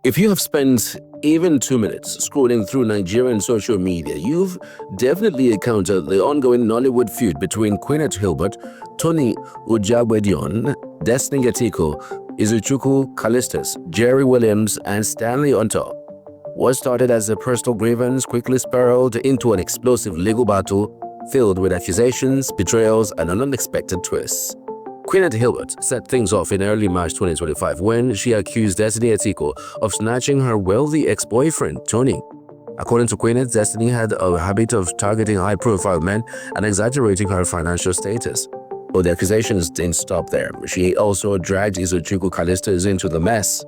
If you have spent even 2 minutes scrolling through Nigerian social media, you've definitely encountered the ongoing Nollywood feud between Queeneth Hilbert, Tony Ujabwedion, Destiny Etiko, Izuchukwu Callistus, Jerry Williams, and Stanley on top. What started as a personal grievance quickly spiraled into an explosive legal battle filled with accusations, betrayals, and an unexpected twists. Queeneth Hilbert set things off in early March 2025 when she accused Destiny Etiko of snatching her wealthy ex-boyfriend, Tony. According to Queeneth, Destiny had a habit of targeting high-profile men and exaggerating her financial status. But the accusations didn't stop there. She also dragged Izuchukwu Callistus into the mess.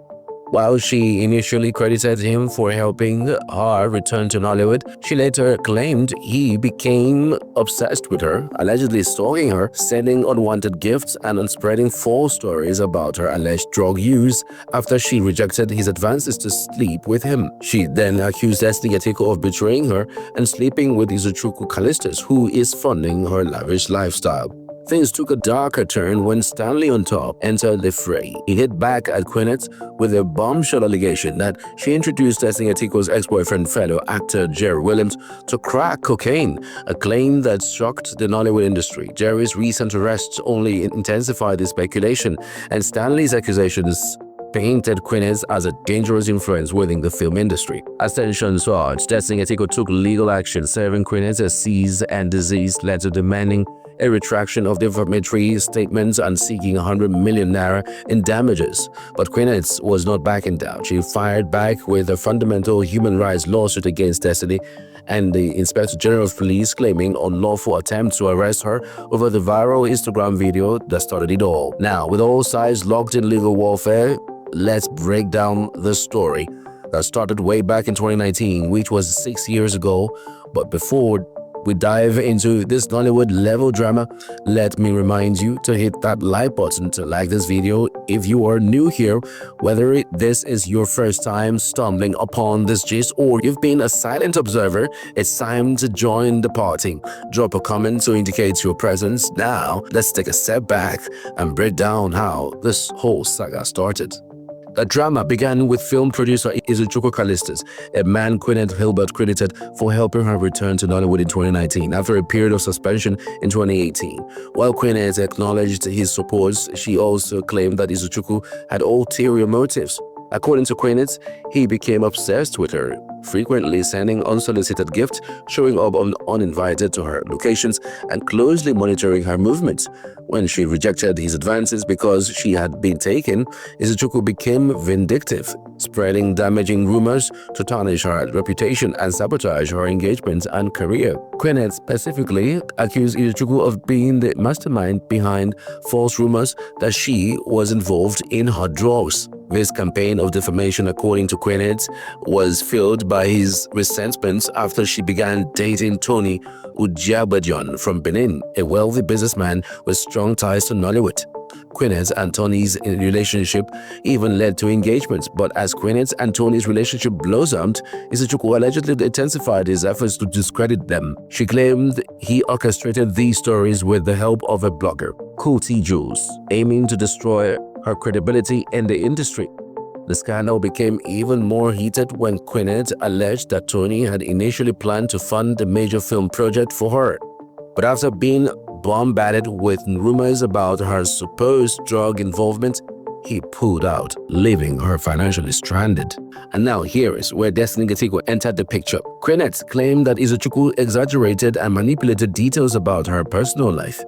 While she initially credited him for helping her return to Nollywood, she later claimed he became obsessed with her, allegedly stalking her, sending unwanted gifts, and spreading false stories about her alleged drug use after she rejected his advances to sleep with him. She then accused Destiny Etiko of betraying her and sleeping with Izuchukwu Callistus, who is funding her lavish lifestyle. Things took a darker turn when Stanley on top entered the fray. He hit back at Queeneth with a bombshell allegation that she introduced Destiny Etiko's ex-boyfriend, fellow actor Jerry Williams, to crack cocaine, a claim that shocked the Nollywood industry. Jerry's recent arrests only intensified the speculation, and Stanley's accusations painted Queeneth as a dangerous influence within the film industry. As tensions soared, Destiny Etiko took legal action, serving Queeneth a cease and desist letter demanding a retraction of defamatory statements and seeking 100 million naira in damages. But Queeneth was not backing down. She fired back with a fundamental human rights lawsuit against Destiny and the Inspector General of Police, claiming unlawful attempt to arrest her over the viral Instagram video that started it all. Now, with all sides locked in legal warfare, let's break down the story that started way back in 2019, which was 6 years ago. But before we dive into this Nollywood level drama, let me remind you to hit that like button to like this video if you are new here. Whether this is your first time stumbling upon this gist or you've been a silent observer, it's time to join the party. Drop a comment to indicate your presence. Now, let's take a step back and break down how this whole saga started. The drama began with film producer Izuchukwu Callistus, a man Queeneth Hilbert credited for helping her return to Nollywood in 2019 after a period of suspension in 2018. While Queeneth acknowledged his support, she also claimed that Izuchukwu had ulterior motives. According to Queeneth, he became obsessed with her, frequently sending unsolicited gifts, showing up uninvited to her locations, and closely monitoring her movements. When she rejected his advances because she had been taken, Izuchukwu became vindictive, spreading damaging rumors to tarnish her reputation and sabotage her engagement and career. Queeneth specifically accused Izuchukwu of being the mastermind behind false rumors that she was involved in her drugs. This campaign of defamation, according to Queeneth, was fueled by his resentment after she began dating Tony Ujabwedion from Benin, a wealthy businessman with strong ties to Nollywood. Queeneth and Tony's relationship even led to engagements, but as Queeneth and Tony's relationship blossomed, Izuchukwu allegedly intensified his efforts to discredit them. She claimed he orchestrated these stories with the help of a blogger, Cool T Jules, aiming to destroy her credibility in the industry. The scandal became even more heated when Queeneth alleged that Tony had initially planned to fund a major film project for her. But after being bombarded with rumors about her supposed drug involvement, he pulled out, leaving her financially stranded. And now here is where Destiny Etiko entered the picture. Queeneth claimed that Izuchukwu exaggerated and manipulated details about her personal life,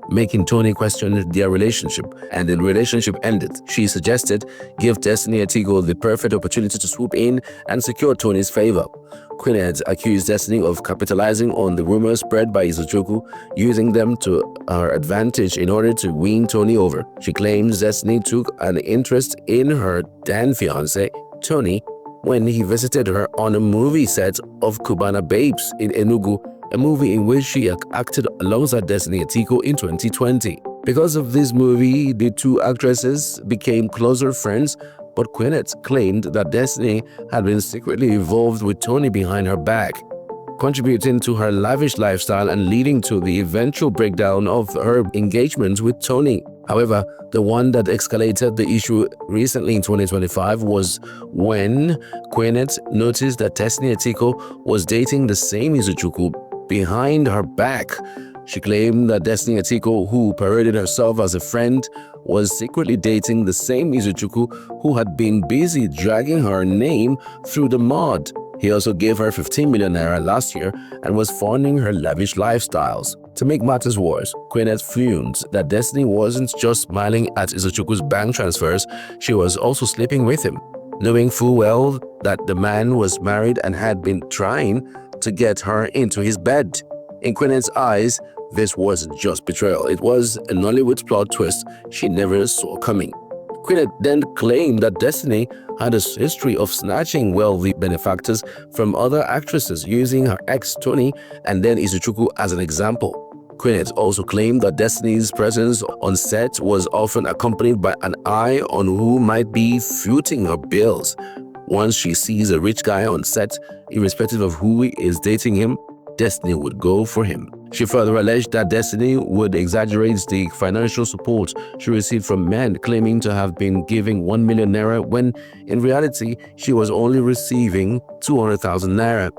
making Tony question their relationship, and the relationship ended. She suggested give Destiny Etiko the perfect opportunity to swoop in and secure Tony's favor. Queeneth accused Destiny of capitalizing on the rumors spread by Izuchukwu, using them to her advantage in order to win Tony over. She claims Destiny took an interest in her then-fiancé, Tony, when he visited her on a movie set of Cubana Babes in Enugu, a movie in which she acted alongside Destiny Etiko in 2020. Because of this movie, the two actresses became closer friends, but Queeneth claimed that Destiny had been secretly involved with Tony behind her back, contributing to her lavish lifestyle and leading to the eventual breakdown of her engagement with Tony. However, the one that escalated the issue recently in 2025 was when Queeneth noticed that Destiny Etiko was dating the same Izuchukwu behind her back. She claimed that Destiny Etiko, who paraded herself as a friend, was secretly dating the same Izuchukwu who had been busy dragging her name through the mud. He also gave her 15 million naira last year and was funding her lavish lifestyles. To make matters worse, Queeneth fumed that Destiny wasn't just smiling at Izuchukwu's bank transfers, she was also sleeping with him, knowing full well that the man was married and had been trying to get her into his bed. In Queeneth's eyes, this wasn't just betrayal, it was a Nollywood plot twist she never saw coming. Queeneth then claimed that Destiny had a history of snatching wealthy benefactors from other actresses, using her ex Tony and then Izuchukwu as an example. Queeneth also claimed that Destiny's presence on set was often accompanied by an eye on who might be footing her bills. Once she sees a rich guy on set, irrespective of who is dating him, Destiny would go for him. She further alleged that Destiny would exaggerate the financial support she received from men, claiming to have been giving 1 million naira when in reality she was only receiving 200,000 naira.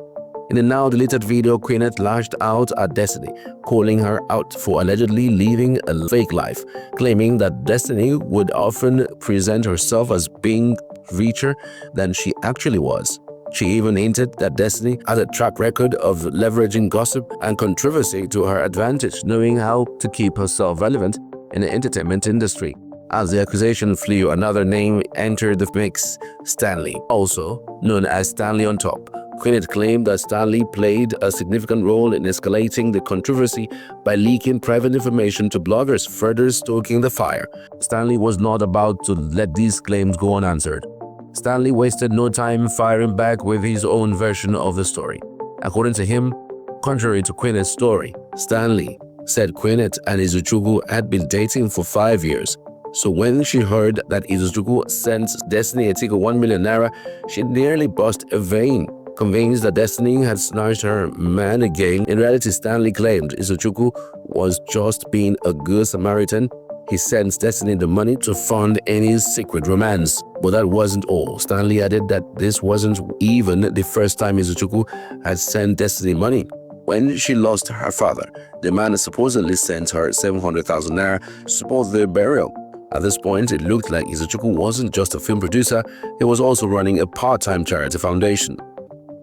In a now deleted video, Queeneth lashed out at Destiny, calling her out for allegedly living a fake life, claiming that Destiny would often present herself as being richer than she actually was. She even hinted that Destiny had a track record of leveraging gossip and controversy to her advantage, knowing how to keep herself relevant in the entertainment industry. As the accusation flew, another name entered the mix: Stanley, also known as Stanley on Top. Queeneth claimed that Stanley played a significant role in escalating the controversy by leaking private information to bloggers, further stoking the fire. Stanley was not about to let these claims go unanswered. Stanley wasted no time firing back with his own version of the story. According to him, contrary to Queeneth's story, Stanley said Queeneth and Izuchukwu had been dating for 5 years. So when she heard that Izuchukwu sent Destiny Etiko 1 million naira, she nearly burst a vein, convinced that Destiny had snatched her man again. In reality, Stanley claimed Izuchukwu was just being a good Samaritan. He sends Destiny the money to fund any secret romance. But that wasn't all. Stanley added that this wasn't even the first time Izuchukwu had sent Destiny money. When she lost her father, the man supposedly sent her 700,000 naira to support their burial. At this point, it looked like Izuchukwu wasn't just a film producer, he was also running a part-time charity foundation.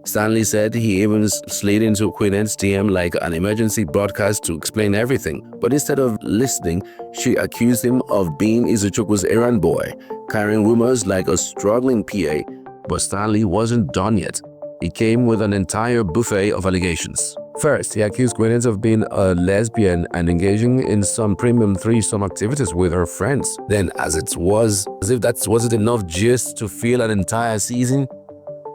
Stanley said he even slid into Queeneth's DM like an emergency broadcast to explain everything. But instead of listening, she accused him of being Izuchukwu's errand boy, carrying rumors like a struggling PA. But Stanley wasn't done yet. He came with an entire buffet of allegations. First, he accused Queeneth of being a lesbian and engaging in some premium threesome activities with her friends. Then, as if that wasn't enough just to fill an entire season,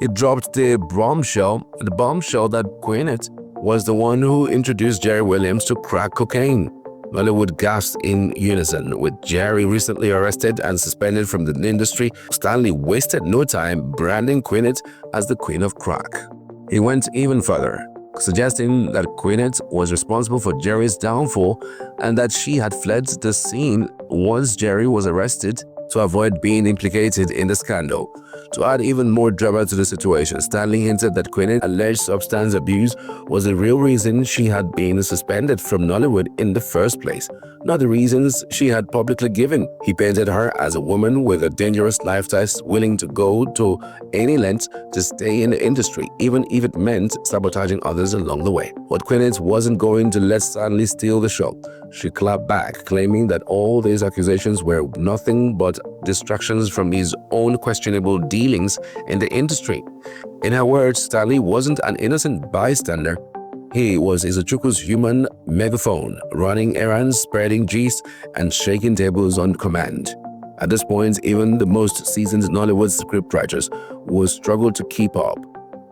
he dropped the bombshell that Queeneth was the one who introduced Jerry Williams to crack cocaine. Nollywood gasped in unison. With Jerry recently arrested and suspended from the industry, Stanley wasted no time branding Queeneth as the queen of crack. He went even further, suggesting that Queeneth was responsible for Jerry's downfall and that she had fled the scene once Jerry was arrested to avoid being implicated in the scandal. To add even more drama to the situation, Stanley hinted that Queeneth's alleged substance abuse was the real reason she had been suspended from Nollywood in the first place, not the reasons she had publicly given. He painted her as a woman with a dangerous lifestyle, willing to go to any length to stay in the industry, even if it meant sabotaging others along the way. But Queeneth wasn't going to let Stanley steal the show. She clapped back, claiming that all these accusations were nothing but distractions from his own questionable dealings in the industry. In her words, Stanley wasn't an innocent bystander. He was Izuchukwu's human megaphone, running errands, spreading gist, and shaking tables on command. At this point, even the most seasoned Nollywood scriptwriters would struggle to keep up.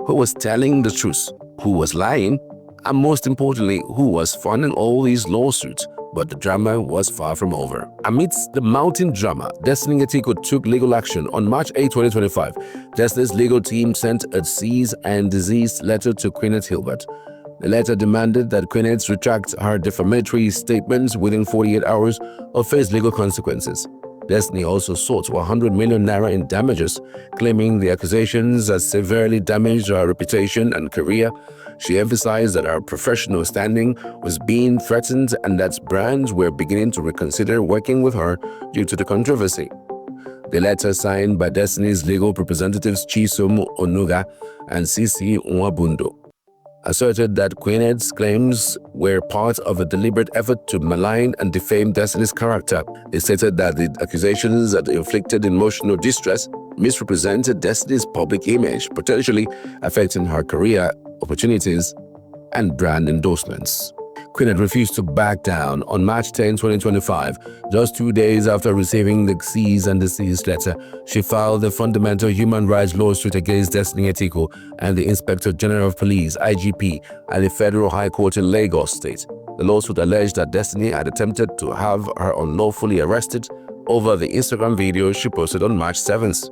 Who was telling the truth? Who was lying? And most importantly, who was funding all these lawsuits? But the drama was far from over. Amidst the mounting drama, Destiny Etiko took legal action. On March 8, 2025, Destiny's legal team sent a cease and desist letter to Queeneth Hilbert. The letter demanded that Queeneth retract her defamatory statements within 48 hours or face legal consequences. Destiny also sought 100 million naira in damages, claiming the accusations had severely damaged her reputation and career. She emphasized that her professional standing was being threatened and that brands were beginning to reconsider working with her due to the controversy. The letter, signed by Destiny's legal representatives Chisom Onuga and Sisi Nwabundo, asserted that Queeneth's claims were part of a deliberate effort to malign and defame Destiny's character. They stated that the accusations that inflicted emotional distress misrepresented Destiny's public image, potentially affecting her career opportunities and brand endorsements. Queeneth refused to back down. On March 10, 2025, just 2 days after receiving the cease and desist letter, she filed a fundamental human rights lawsuit against Destiny Etiko and the Inspector General of Police, IGP, at the Federal High Court in Lagos State. The lawsuit alleged that Destiny had attempted to have her unlawfully arrested over the Instagram video she posted on March 7th.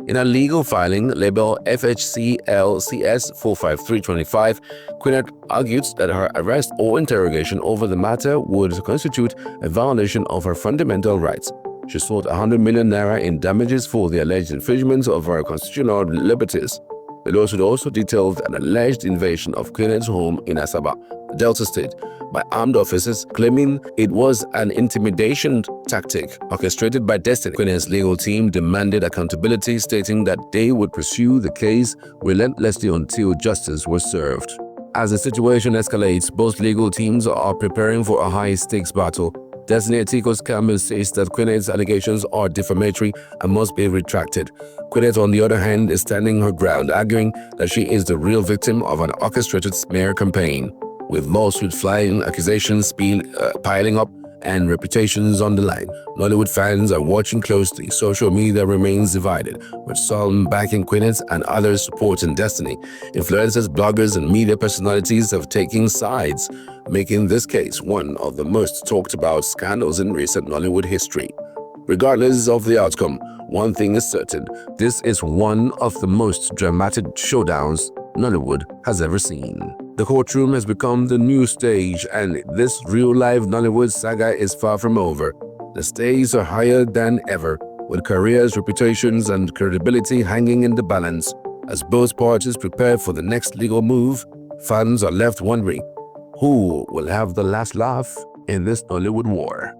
In a legal filing labeled FHCLCS 45325, Queeneth argued that her arrest or interrogation over the matter would constitute a violation of her fundamental rights. She sought 100 million naira in damages for the alleged infringement of her constitutional liberties. The lawsuit also detailed an alleged invasion of Queeneth's home in Asaba, Delta State, by armed officers, claiming it was an intimidation tactic orchestrated by Destiny. Queeneth's legal team demanded accountability, stating that they would pursue the case relentlessly until justice was served. As the situation escalates, both legal teams are preparing for a high-stakes battle. Destiny Etiko's camp says that Queeneth's allegations are defamatory and must be retracted. Queeneth, on the other hand, is standing her ground, arguing that she is the real victim of an orchestrated smear campaign. With lawsuit flying, accusations piling up, and reputations on the line, Nollywood fans are watching closely. Social media remains divided, with some backing Queeneth and others supporting Destiny. Influencers, bloggers, and media personalities have taken sides, making this case one of the most talked about scandals in recent Nollywood history. Regardless of the outcome, one thing is certain: this is one of the most dramatic showdowns Nollywood has ever seen. The courtroom has become the new stage, and this real-life Nollywood saga is far from over. The stakes are higher than ever, with careers, reputations, and credibility hanging in the balance. As both parties prepare for the next legal move, fans are left wondering, who will have the last laugh in this Nollywood war?